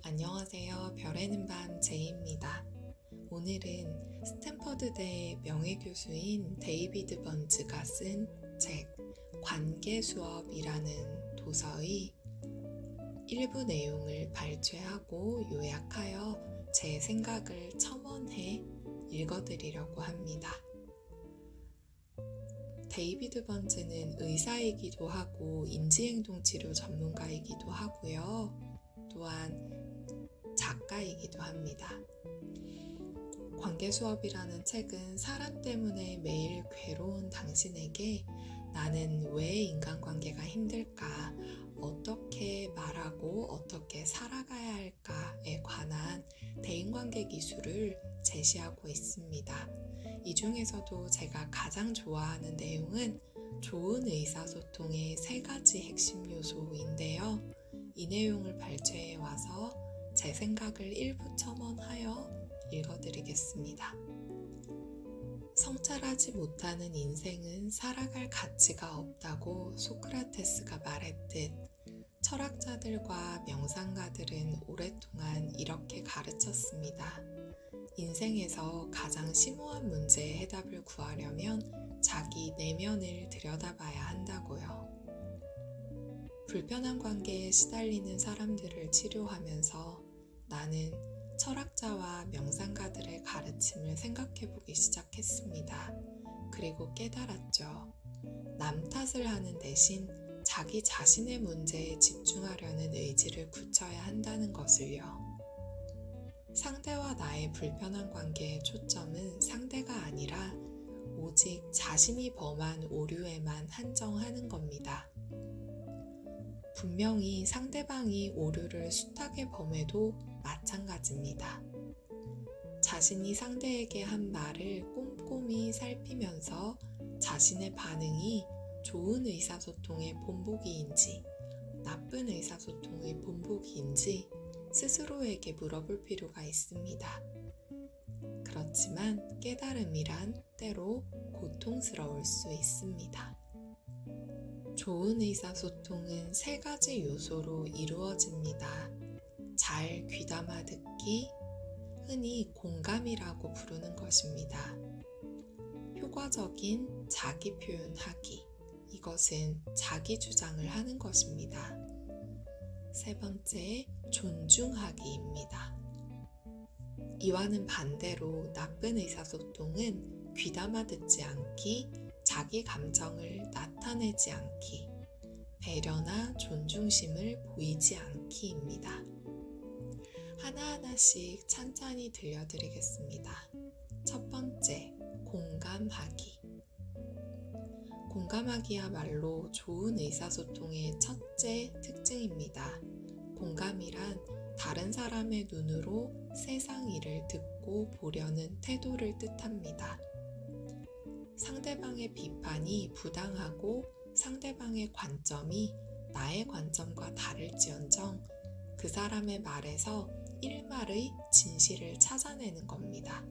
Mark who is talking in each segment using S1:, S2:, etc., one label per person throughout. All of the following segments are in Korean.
S1: 안녕하세요. 별에는 밤 제이입니다. 오늘은 스탠퍼드대 명예교수인 데이비드 번즈가 쓴 책 관계수업이라는 도서의 일부 내용을 발췌하고 요약하여 제 생각을 첨언해 읽어드리려고 합니다. 데이비드 번즈는 의사이기도 하고 인지행동치료 전문가이기도 하고요. 또한 작가이기도 합니다. 관계수업이라는 책은 사람 때문에 매일 괴로운 당신에게 나는 왜 인간관계가 힘들까, 어떻게 말하고 어떻게 살아가야 할까에 관한 대인관계 기술을 제시하고 있습니다. 이 중에서도 제가 가장 좋아하는 내용은 좋은 의사소통의 3가지 핵심 요소인데요. 이 내용을 발췌해 와서 제 생각을 일부 첨언하여 읽어드리겠습니다. 성찰하지 못하는 인생은 살아갈 가치가 없다고 소크라테스가 말했듯 철학자들과 명상가들은 오랫동안 이렇게 가르쳤습니다. 인생에서 가장 심오한 문제의 해답을 구하려면 자기 내면을 들여다봐야 한다고요. 불편한 관계에 시달리는 사람들을 치료하면서 나는 철학자와 명상가들의 가르침을 생각해보기 시작했습니다. 그리고 깨달았죠. 남 탓을 하는 대신 자기 자신의 문제에 집중하려는 의지를 굳혀야 한다는 것을요. 상대와 나의 불편한 관계의 초점은 상대가 아니라 오직 자신이 범한 오류에만 한정하는 겁니다. 분명히 상대방이 오류를 숱하게 범해도 마찬가지입니다. 자신이 상대에게 한 말을 꼼꼼히 살피면서 자신의 반응이 좋은 의사소통의 본보기인지 나쁜 의사소통의 본보기인지 스스로에게 물어볼 필요가 있습니다. 그렇지만 깨달음이란 때로 고통스러울 수 있습니다. 좋은 의사소통은 3가지 요소로 이루어집니다. 잘 귀담아 듣기, 흔히 공감이라고 부르는 것입니다. 효과적인 자기 표현하기, 이것은 자기 주장을 하는 것입니다. 3번째, 존중하기입니다. 이와는 반대로 나쁜 의사소통은 귀담아 듣지 않기, 자기 감정을 나타내지 않기, 배려나 존중심을 보이지 않기입니다. 하나하나씩 찬찬히 들려드리겠습니다. 첫 번째, 공감하기. 공감하기야말로 좋은 의사소통의 첫째 특징입니다. 공감이란 다른 사람의 눈으로 세상 일을 듣고 보려는 태도를 뜻합니다. 상대방의 비판이 부당하고 상대방의 관점이 나의 관점과 다를지언정 그 사람의 말에서 일말의 진실을 찾아내는 겁니다.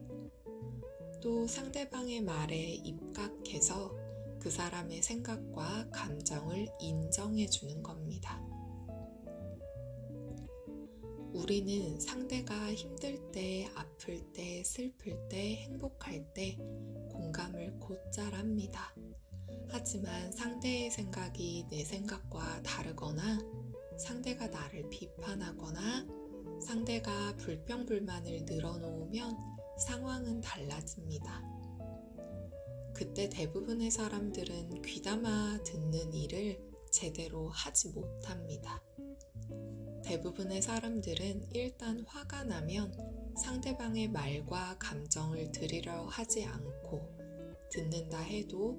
S1: 또 상대방의 말에 입각해서 그 사람의 생각과 감정을 인정해 주는 겁니다. 우리는 상대가 힘들 때, 아플 때, 슬플 때, 행복할 때 공감을 곧잘 합니다. 하지만 상대의 생각이 내 생각과 다르거나 상대가 나를 비판하거나 상대가 불평불만을 늘어놓으면 상황은 달라집니다. 그때 대부분의 사람들은 귀담아 듣는 일을 제대로 하지 못합니다. 대부분의 사람들은 일단 화가 나면 상대방의 말과 감정을 들으려 하지 않고 듣는다 해도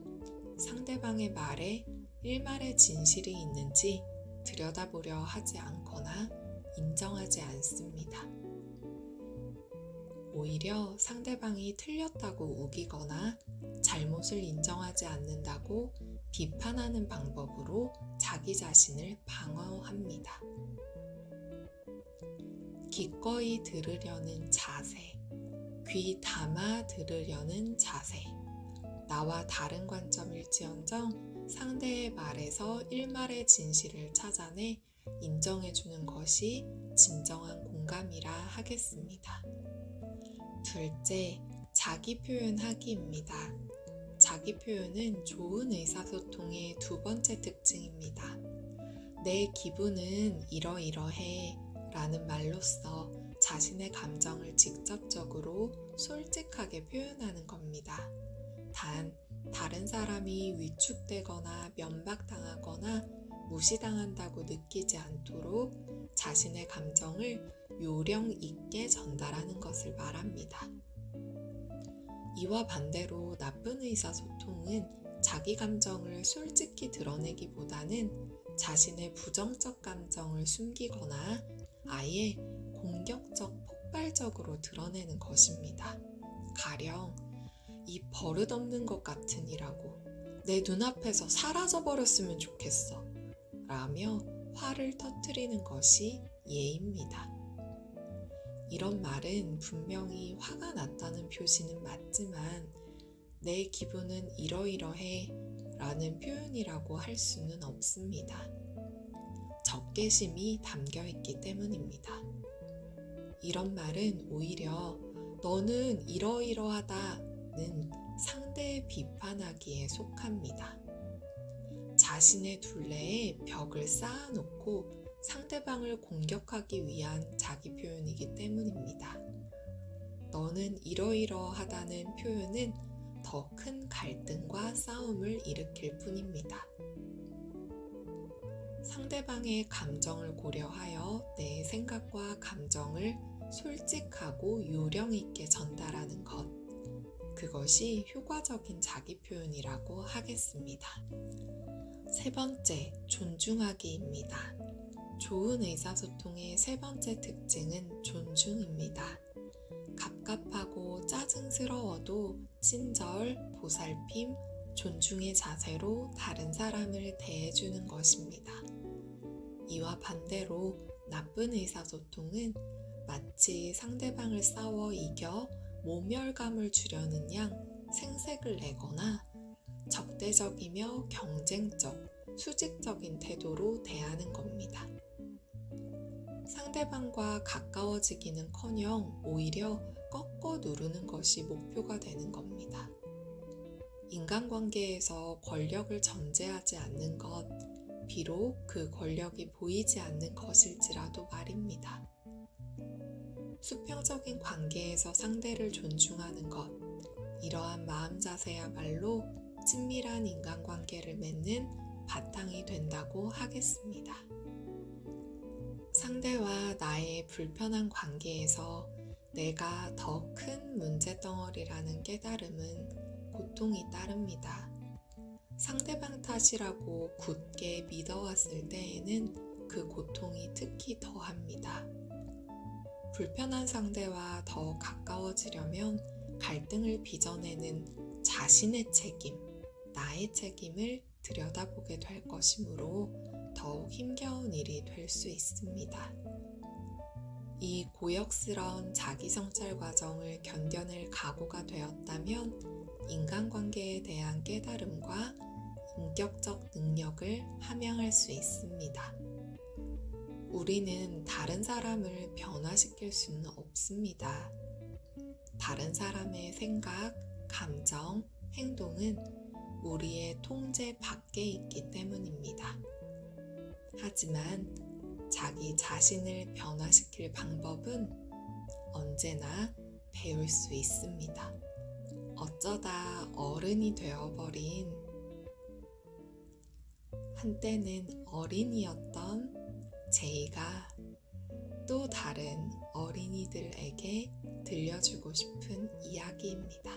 S1: 상대방의 말에 일말의 진실이 있는지 들여다보려 하지 않거나 인정하지 않습니다. 오히려 상대방이 틀렸다고 우기거나 잘못을 인정하지 않는다고 비판하는 방법으로 자기 자신을 방어합니다. 기꺼이 들으려는 자세, 귀 담아 들으려는 자세, 나와 다른 관점일지언정 상대의 말에서 일말의 진실을 찾아내 인정해주는 것이 진정한 공감이라 하겠습니다. 둘째, 자기 표현하기입니다. 자기 표현은 좋은 의사소통의 두 번째 특징입니다. 내 기분은 이러이러해 라는 말로써 자신의 감정을 직접적으로 솔직하게 표현하는 겁니다. 단, 다른 사람이 위축되거나 면박당하거나 무시당한다고 느끼지 않도록 자신의 감정을 요령 있게 전달하는 것을 말합니다. 이와 반대로 나쁜 의사소통은 자기 감정을 솔직히 드러내기보다는 자신의 부정적 감정을 숨기거나 아예 공격적, 폭발적으로 드러내는 것입니다. 가령 이 버릇없는 것 같으니라고 내 눈앞에서 사라져 버렸으면 좋겠어 라며 화를 터뜨리는 것이 예입니다. 이런 말은 분명히 화가 났다는 표시는 맞지만 내 기분은 이러이러해 라는 표현이라고 할 수는 없습니다. 적개심이 담겨있기 때문입니다. 이런 말은 오히려 너는 이러이러하다는 상대의 비판하기에 속합니다. 자신의 둘레에 벽을 쌓아놓고 상대방을 공격하기 위한 자기 표현이기 때문입니다. 너는 이러이러하다는 표현은 더 큰 갈등과 싸움을 일으킬 뿐입니다. 상대방의 감정을 고려하여 내 생각과 감정을 솔직하고 요령 있게 전달하는 것, 그것이 효과적인 자기 표현이라고 하겠습니다. 세 번째, 존중하기입니다. 좋은 의사소통의 세 번째 특징은 존중입니다. 갑갑하고 짜증스러워도 친절, 보살핌, 존중의 자세로 다른 사람을 대해주는 것입니다. 이와 반대로 나쁜 의사소통은 마치 상대방을 싸워 이겨 모멸감을 주려는 양 생색을 내거나 적대적이며 경쟁적, 수직적인 태도로 대하는 겁니다. 상대방과 가까워지기는커녕 오히려 꺾어 누르는 것이 목표가 되는 겁니다. 인간관계에서 권력을 전제하지 않는 것, 비록 그 권력이 보이지 않는 것일지라도 말입니다. 수평적인 관계에서 상대를 존중하는 것, 이러한 마음 자세야말로 친밀한 인간관계를 맺는 바탕이 된다고 하겠습니다. 상대와 나의 불편한 관계에서 내가 더 큰 문제덩어리라는 깨달음은 고통이 따릅니다. 상대방 탓이라고 굳게 믿어왔을 때에는 그 고통이 특히 더합니다. 불편한 상대와 더 가까워지려면 갈등을 빚어내는 자신의 책임, 나의 책임을 들여다보게 될 것이므로 더욱 힘겨운 일이 될 수 있습니다. 이 고역스러운 자기성찰 과정을 견뎌낼 각오가 되었다면 인간관계에 대한 깨달음과 인격적 능력을 함양할 수 있습니다. 우리는 다른 사람을 변화시킬 수는 없습니다. 다른 사람의 생각, 감정, 행동은 우리의 통제 밖에 있기 때문입니다. 하지만 자기 자신을 변화시킬 방법은 언제나 배울 수 있습니다. 어쩌다 어른이 되어버린 한때는 어린이였던 제이가 또 다른 어린이들에게 들려주고 싶은 이야기입니다.